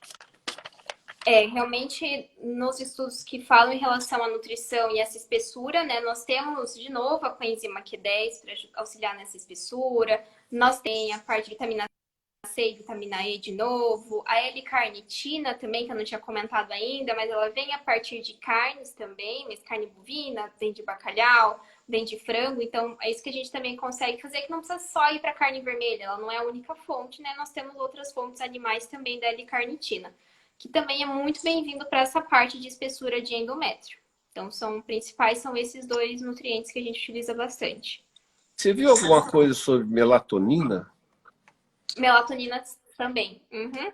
Realmente, nos estudos que falam em relação à nutrição e essa espessura, né, nós temos, de novo, a coenzima Q10 para auxiliar nessa espessura, nós temos a parte de vitamina C e vitamina E de novo, a L-carnitina também, que eu não tinha comentado ainda, mas ela vem a partir de carnes também, mas carne bovina, vem de bacalhau, vem de frango, então é isso que a gente também consegue fazer, que não precisa só ir para carne vermelha, ela não é a única fonte, né? Nós temos outras fontes animais também da L-carnitina, que também é muito bem-vindo para essa parte de espessura de endométrio. Então, são esses dois nutrientes que a gente utiliza bastante. Você viu alguma coisa sobre melatonina? Melatonina também. Uhum.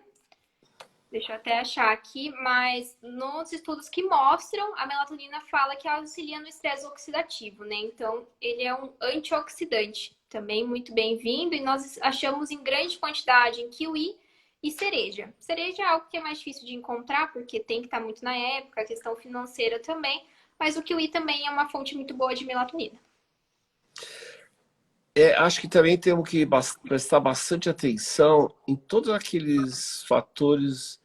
Deixa eu até achar aqui, mas nos estudos que mostram, a melatonina fala que ela auxilia no estresse oxidativo, né? Então, ele é um antioxidante, também muito bem-vindo, e nós achamos em grande quantidade em kiwi e cereja. Cereja é algo que é mais difícil de encontrar, porque tem que estar muito na época, a questão financeira também, mas o kiwi também é uma fonte muito boa de melatonina. Acho que também temos que prestar bastante atenção em todos aqueles fatores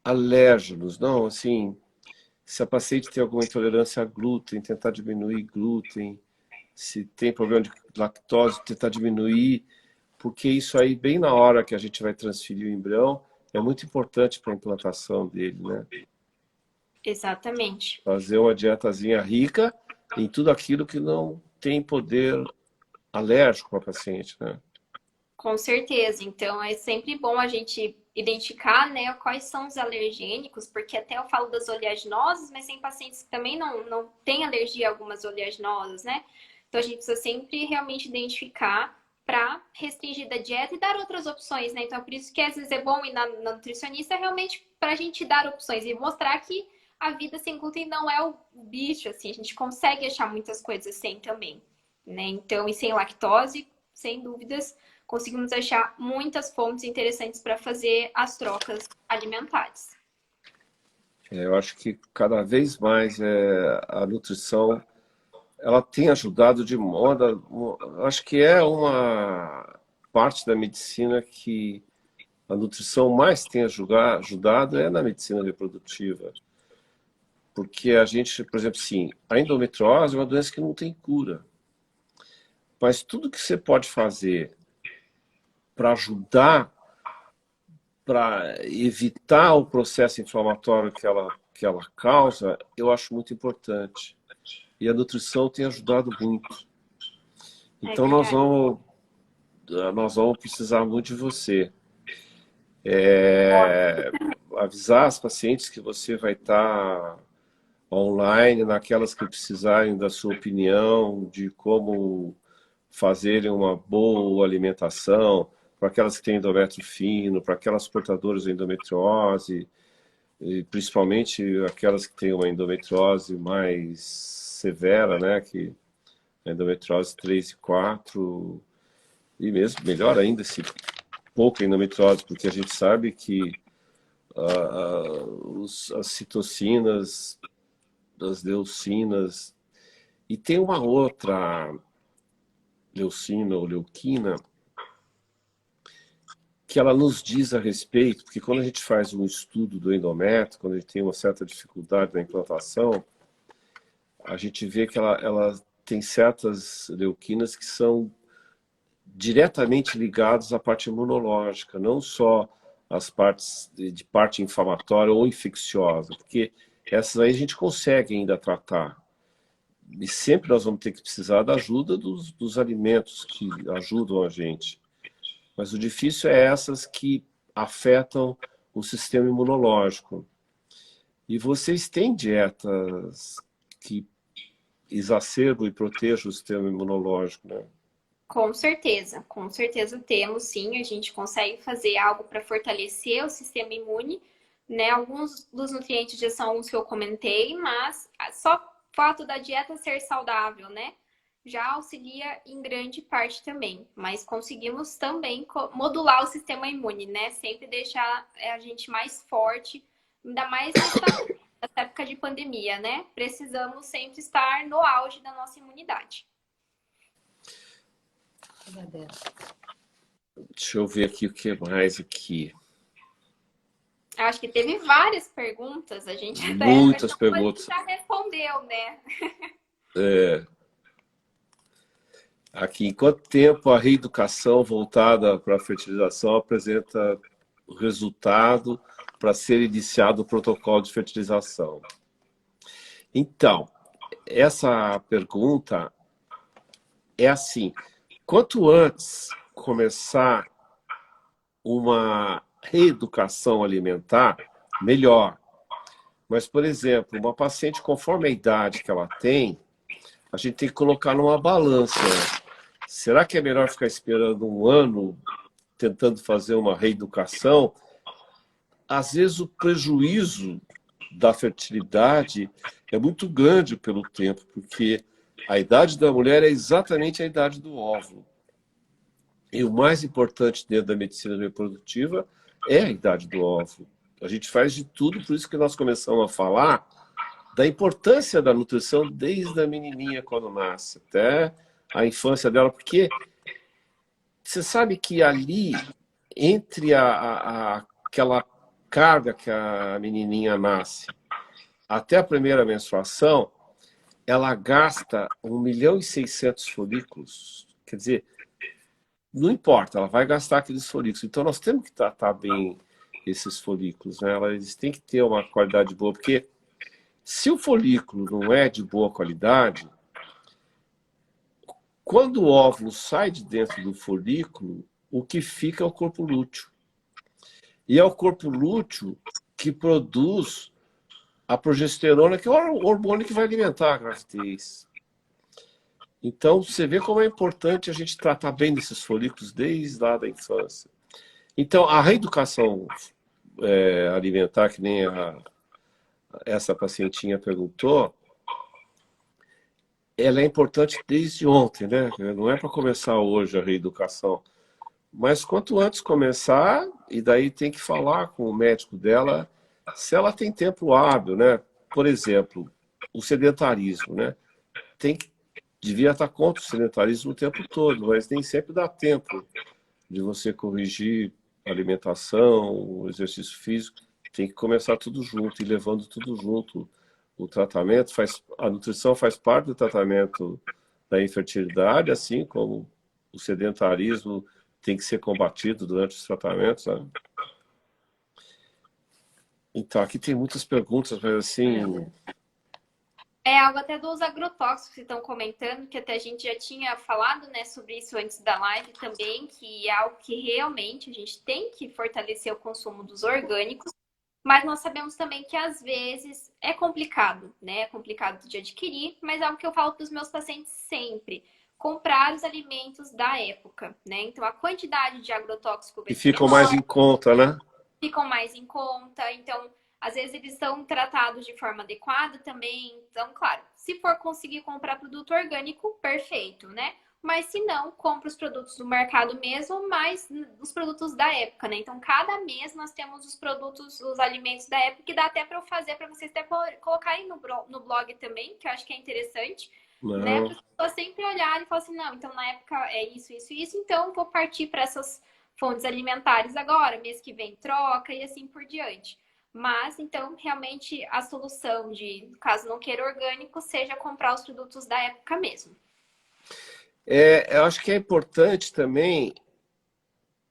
alérgenos, não? Assim, se a paciente tem alguma intolerância a glúten, tentar diminuir glúten, se tem problema de lactose, tentar diminuir, porque isso aí, bem na hora que a gente vai transferir o embrião, é muito importante para a implantação dele, né? Exatamente. Fazer uma dietazinha rica em tudo aquilo que não tem poder alérgico para a paciente, né? Com certeza. Então, é sempre bom a gente identificar, né, quais são os alergênicos, porque até eu falo das oleaginosas, mas tem pacientes que também não têm alergia a algumas oleaginosas, né? Então, a gente precisa sempre realmente identificar para restringir da dieta e dar outras opções, né? Então, por isso que às vezes é bom ir na nutricionista realmente para a gente dar opções e mostrar que a vida sem glúten não é o bicho, assim, a gente consegue achar muitas coisas sem também, né? Então, e sem lactose, sem dúvidas conseguimos achar muitas fontes interessantes para fazer as trocas alimentares. Eu acho que cada vez mais a nutrição ela tem ajudado de modo, acho que é uma parte da medicina que a nutrição mais tem ajudado é na medicina reprodutiva. Porque a gente, por exemplo, sim, a endometriose é uma doença que não tem cura. Mas tudo que você pode fazer para ajudar, para evitar o processo inflamatório que ela causa, eu acho muito importante. E a nutrição tem ajudado muito. Então nós vamos precisar muito de você. Avisar as pacientes que você vai estar online, naquelas que precisarem da sua opinião, de como fazerem uma boa alimentação, para aquelas que têm endométrio fino, para aquelas portadoras de endometriose, e principalmente aquelas que têm uma endometriose mais severa, né, que a endometriose 3 e 4, e mesmo melhor ainda se pouca endometriose, porque a gente sabe que as citocinas, as leucinas, e tem uma outra leucina ou leuquina que ela nos diz a respeito, porque quando a gente faz um estudo do endométrio, quando a gente tem uma certa dificuldade na implantação, a gente vê que ela tem certas leuquinas que são diretamente ligadas à parte imunológica, não só as partes de parte inflamatória ou infecciosa, porque essas aí a gente consegue ainda tratar. E sempre nós vamos ter que precisar da ajuda dos alimentos que ajudam a gente. Mas o difícil é essas que afetam o sistema imunológico. E vocês têm dietas que exacerbam e protejam o sistema imunológico, né? Com certeza temos sim. A gente consegue fazer algo para fortalecer o sistema imune, né? Alguns dos nutrientes já são os que eu comentei, mas só o fato da dieta ser saudável, né? Já auxilia em grande parte também. Mas conseguimos também modular o sistema imune, né? Sempre deixar a gente mais forte, ainda mais nessa época de pandemia, né? Precisamos sempre estar no auge da nossa imunidade. Deixa eu ver aqui o que mais aqui. Acho que teve várias perguntas, a gente Muitas perguntas. já respondeu, né? Aqui, em quanto tempo a reeducação voltada para a fertilização apresenta o resultado para ser iniciado o protocolo de fertilização? Então, essa pergunta é assim, quanto antes começar uma reeducação alimentar, melhor. Mas, por exemplo, uma paciente, conforme a idade que ela tem, a gente tem que colocar numa balança. Será que é melhor ficar esperando um ano, tentando fazer uma reeducação? Às vezes o prejuízo da fertilidade é muito grande pelo tempo, porque a idade da mulher é exatamente a idade do óvulo. E o mais importante dentro da medicina reprodutiva é a idade do óvulo. A gente faz de tudo, por isso que nós começamos a falar da importância da nutrição desde a menininha quando nasce, até a infância dela, porque você sabe que ali, entre aquela carga que a menininha nasce até a primeira menstruação, ela gasta 1.600.000 folículos. Quer dizer, não importa, ela vai gastar aqueles folículos. Então, nós temos que tratar bem esses folículos, né? Eles têm que ter uma qualidade boa, porque se o folículo não é de boa qualidade, quando o óvulo sai de dentro do folículo, o que fica é o corpo lúteo. E é o corpo lúteo que produz a progesterona, que é o hormônio que vai alimentar a gravidez. Então, você vê como é importante a gente tratar bem desses folículos desde lá da infância. Então, a reeducação alimentar, que nem essa pacientinha perguntou, ela é importante desde ontem, né? Não é para começar hoje a reeducação. Mas quanto antes começar, e daí tem que falar com o médico dela se ela tem tempo hábil, né? Por exemplo, o sedentarismo, né? Devia estar contra o sedentarismo o tempo todo, mas nem sempre dá tempo de você corrigir a alimentação, o exercício físico. Tem que começar tudo junto e levando tudo junto. O tratamento a nutrição faz parte do tratamento da infertilidade, assim como o sedentarismo tem que ser combatido durante os tratamentos, sabe? Então, aqui tem muitas perguntas, mas assim... É algo até dos agrotóxicos que estão comentando, que até a gente já tinha falado, né, sobre isso antes da live também, que é algo que realmente a gente tem que fortalecer o consumo dos orgânicos, mas nós sabemos também que às vezes é complicado, né? É complicado de adquirir, mas é algo que eu falo para os meus pacientes sempre. Comprar os alimentos da época, né? Então a quantidade de agrotóxico vai E ser ficam mais menor, em conta, né? ficam mais em conta. Então, às vezes eles são tratados de forma adequada também. Então, claro, se for conseguir comprar produto orgânico, perfeito, né? Mas se não, compra os produtos do mercado mesmo, mas os produtos da época, né? Então, cada mês nós temos os produtos, os alimentos da época, que dá até para eu fazer, para vocês até colocar aí no blog também, que eu acho que é interessante, né? Para Não. as pessoas sempre olharem e falar assim, não, então na época é isso, isso, isso, então vou partir para essas fontes alimentares agora, mês que vem troca e assim por diante. Mas, então, realmente a solução de, caso não queira orgânico, seja comprar os produtos da época mesmo. Eu acho que é importante também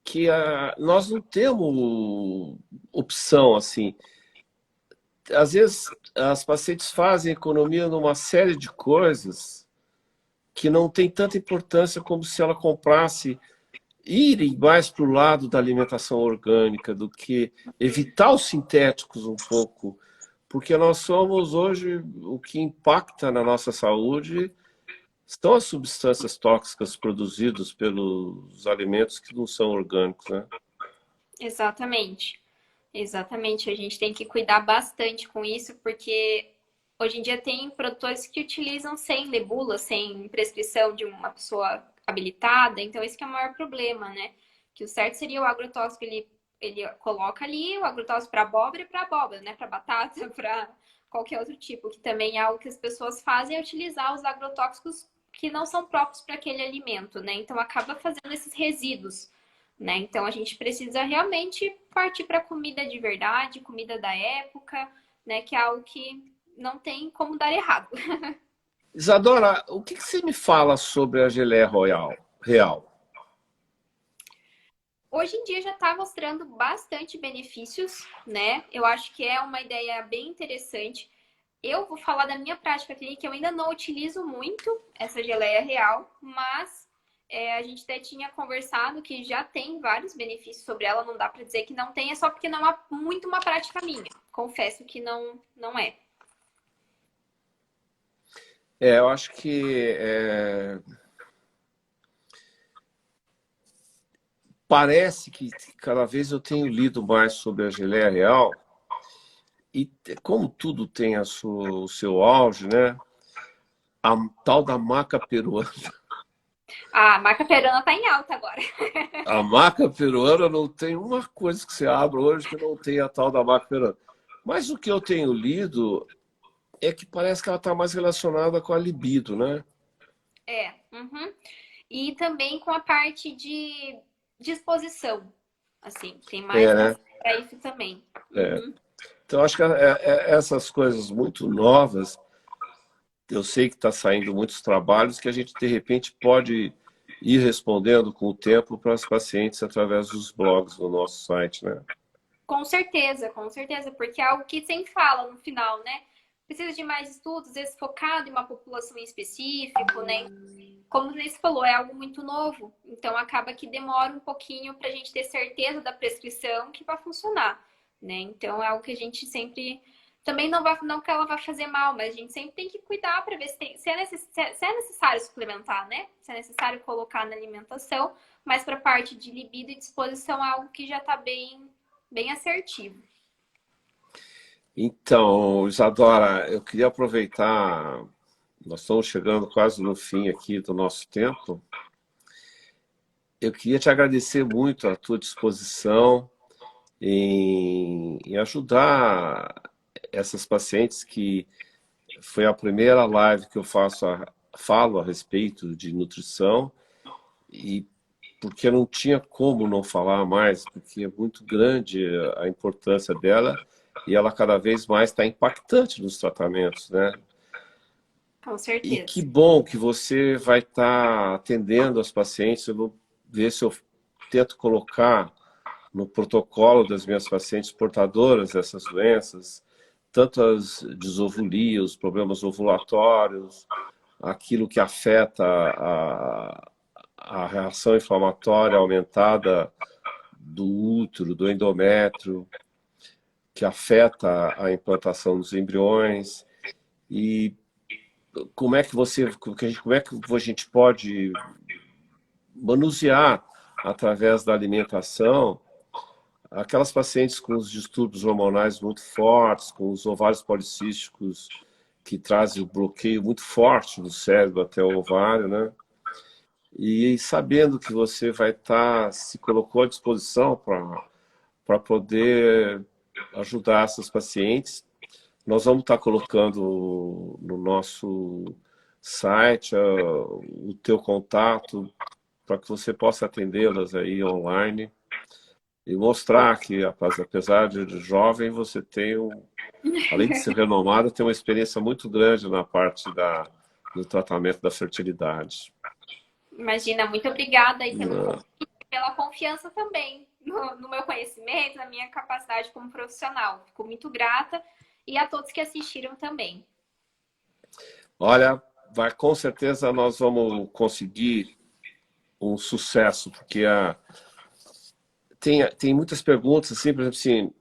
que nós não temos opção, assim. Às vezes, as pacientes fazem economia numa série de coisas que não tem tanta importância como se ela comprasse, irem mais para o lado da alimentação orgânica, do que evitar os sintéticos um pouco, porque nós somos hoje, o que impacta na nossa saúde são as substâncias tóxicas produzidas pelos alimentos que não são orgânicos, né? Exatamente. Exatamente. A gente tem que cuidar bastante com isso, porque hoje em dia tem produtores que utilizam sem lebula, sem prescrição de uma pessoa habilitada. Então, esse que é o maior problema, né? Que o certo seria o agrotóxico, ele coloca ali o agrotóxico para abóbora, né? Para batata, para qualquer outro tipo, que também é algo que as pessoas fazem, é utilizar os agrotóxicos que não são próprios para aquele alimento, né? Então, acaba fazendo esses resíduos, né? Então a gente precisa realmente partir para comida de verdade, comida da época, né? Que é algo que não tem como dar errado. Isadora, o que você me fala sobre a geleia real? Hoje em dia já está mostrando bastante benefícios, né? Eu acho que é uma ideia bem interessante. Eu vou falar da minha prática clínica, eu ainda não utilizo muito essa geleia real, mas a gente até tinha conversado que já tem vários benefícios sobre ela, não dá para dizer que não tem, é só porque não é muito uma prática minha. Confesso que não é. Eu acho que parece que cada vez eu tenho lido mais sobre a geleia real e como tudo tem o seu auge, né? A tal da maca peruana. A marca perana tá em alta agora. A maca peruana não tem uma coisa que você abre hoje que não tem a tal da maca peruana. Mas o que eu tenho lido é que parece que ela está mais relacionada com a libido, né? Uhum. E também com a parte de disposição, assim, tem mais É, né? para isso também. É. Uhum. Então, acho que essas coisas muito novas, eu sei que está saindo muitos trabalhos que a gente, de repente, pode ir respondendo com o tempo para os pacientes através dos blogs do nosso site, né? Com certeza, porque é algo que sempre fala no final, né? Precisa de mais estudos, às vezes focado em uma população em específico, né? Como você falou, é algo muito novo, então acaba que demora um pouquinho para a gente ter certeza da prescrição que vai funcionar, né? Então é algo que a gente sempre também não que ela vai fazer mal, mas a gente sempre tem que cuidar para ver se é necessário suplementar, né? Se é necessário colocar na alimentação, mas para a parte de libido e disposição é algo que já está bem assertivo. Então, Isadora, eu queria aproveitar, nós estamos chegando quase no fim aqui do nosso tempo. Eu queria te agradecer muito a tua disposição em ajudar essas pacientes que foi a primeira live que eu falo a respeito de nutrição e porque não tinha como não falar mais, porque é muito grande a importância dela e ela cada vez mais está impactante nos tratamentos, né? Com E que certeza. bom que você vai estar atendendo as pacientes. Eu vou ver se eu tento colocar no protocolo das minhas pacientes portadoras dessas doenças, tanto as disovulia, os problemas ovulatórios, aquilo que afeta a reação inflamatória aumentada do útero, do endométrio, que afeta a implantação dos embriões. E como é que a gente pode manusear através da alimentação aquelas pacientes com os distúrbios hormonais muito fortes, com os ovários policísticos que trazem o bloqueio muito forte do cérebro até o ovário, né? E sabendo que você vai estar, se colocou à disposição para poder ajudar essas pacientes, nós vamos estar colocando no nosso site o teu contato para que você possa atendê-las aí online e mostrar que, apesar de jovem, você tem, além de ser renomada, tem uma experiência muito grande na parte do tratamento da fertilidade. Imagina, muito obrigada aí pelo Não. convite, pela confiança também no meu conhecimento, na minha capacidade como profissional. Fico muito grata e a todos que assistiram também. Olha, com certeza nós vamos conseguir um sucesso, porque tem muitas perguntas, assim, por exemplo, assim,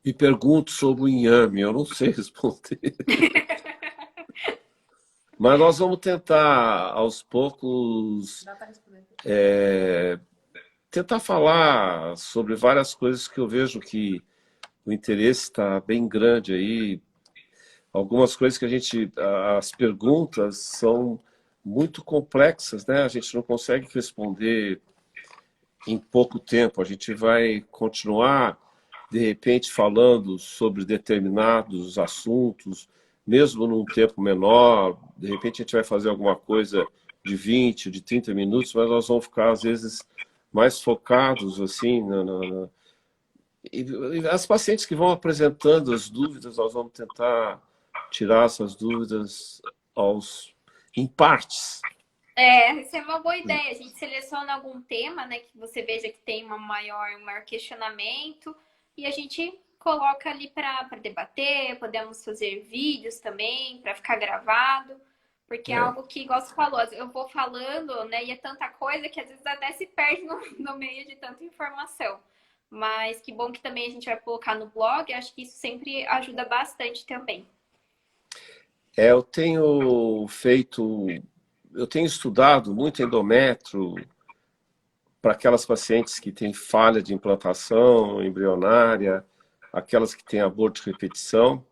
me pergunto sobre o inhame, eu não sei responder. Mas nós vamos tentar, aos poucos, tentar falar sobre várias coisas que eu vejo que o interesse está bem grande aí. Algumas coisas que as perguntas são muito complexas, né? A gente não consegue responder em pouco tempo. A gente vai continuar, de repente, falando sobre determinados assuntos, mesmo num tempo menor. De repente, a gente vai fazer alguma coisa de 20, de 30 minutos, mas nós vamos ficar, às vezes, mais focados, assim, e as pacientes que vão apresentando as dúvidas, nós vamos tentar tirar essas dúvidas em partes. Isso é uma boa ideia. A gente seleciona algum tema, né, que você veja que tem um maior questionamento e a gente coloca ali para debater, podemos fazer vídeos também para ficar gravado, porque é É. algo que, igual você falou, eu vou falando, né, e é tanta coisa que às vezes até se perde no meio de tanta informação. Mas que bom que também a gente vai colocar no blog, acho que isso sempre ajuda bastante também. Eu tenho eu tenho estudado muito endométrio para aquelas pacientes que têm falha de implantação embrionária, aquelas que têm aborto de repetição,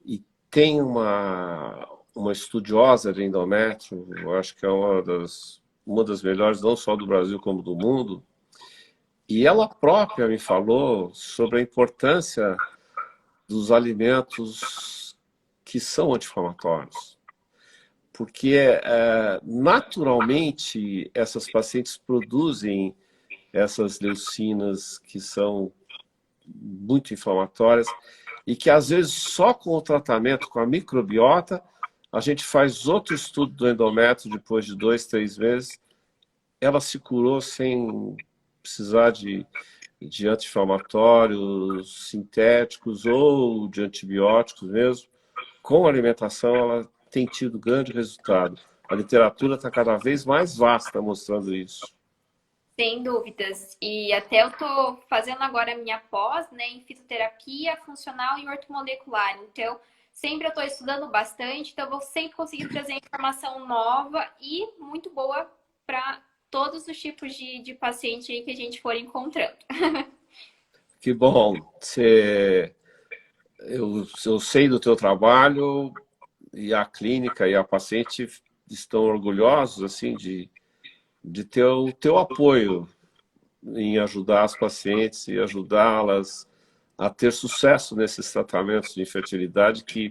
e tem uma estudiosa de endométrio, eu acho que é uma das melhores, não só do Brasil como do mundo, e ela própria me falou sobre a importância dos alimentos que são anti-inflamatórios. Porque naturalmente essas pacientes produzem essas leucinas que são muito inflamatórias e que às vezes só com o tratamento com a microbiota a gente faz outro estudo do endométrio depois de 2, 3 meses, ela se curou sem precisar de anti-inflamatórios sintéticos ou de antibióticos mesmo. Com a alimentação, ela tem tido grande resultado. A literatura está cada vez mais vasta mostrando isso. Sem dúvidas. E até eu tô fazendo agora a minha pós, né, em fitoterapia funcional e ortomolecular. Então, sempre eu estou estudando bastante, então eu vou sempre conseguir trazer informação nova e muito boa para todos os tipos de paciente aí que a gente for encontrando. Que bom. Eu sei do teu trabalho e a clínica e a paciente estão orgulhosos assim de ter o teu apoio em ajudar as pacientes e ajudá-las a ter sucesso nesses tratamentos de infertilidade que,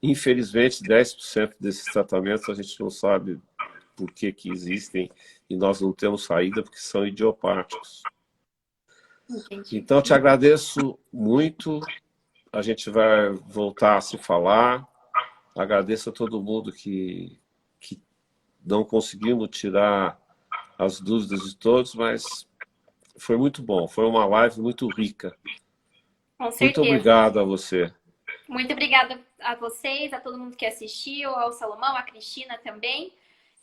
infelizmente, 10% desses tratamentos a gente não sabe por que existem e nós não temos saída porque são idiopáticos. Entendi. Então, te agradeço muito. A gente vai voltar a se falar. Agradeço a todo mundo que não conseguimos tirar as dúvidas de todos, mas foi muito bom. Foi uma live muito rica. Com Muito certeza. obrigado a você. Muito obrigada a vocês, a todo mundo que assistiu, ao Salomão, a Cristina também.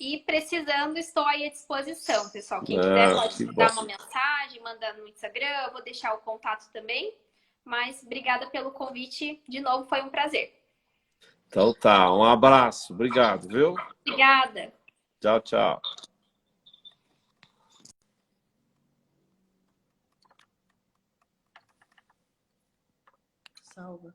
E precisando, estou aí à disposição, pessoal. Quem quiser Ah, pode que bom. dar uma mensagem, mandar no Instagram, eu vou deixar o contato também. Mas obrigada pelo convite. De novo, foi um prazer. Então tá, um abraço. Obrigado, viu? Obrigada. Tchau, tchau. Salva.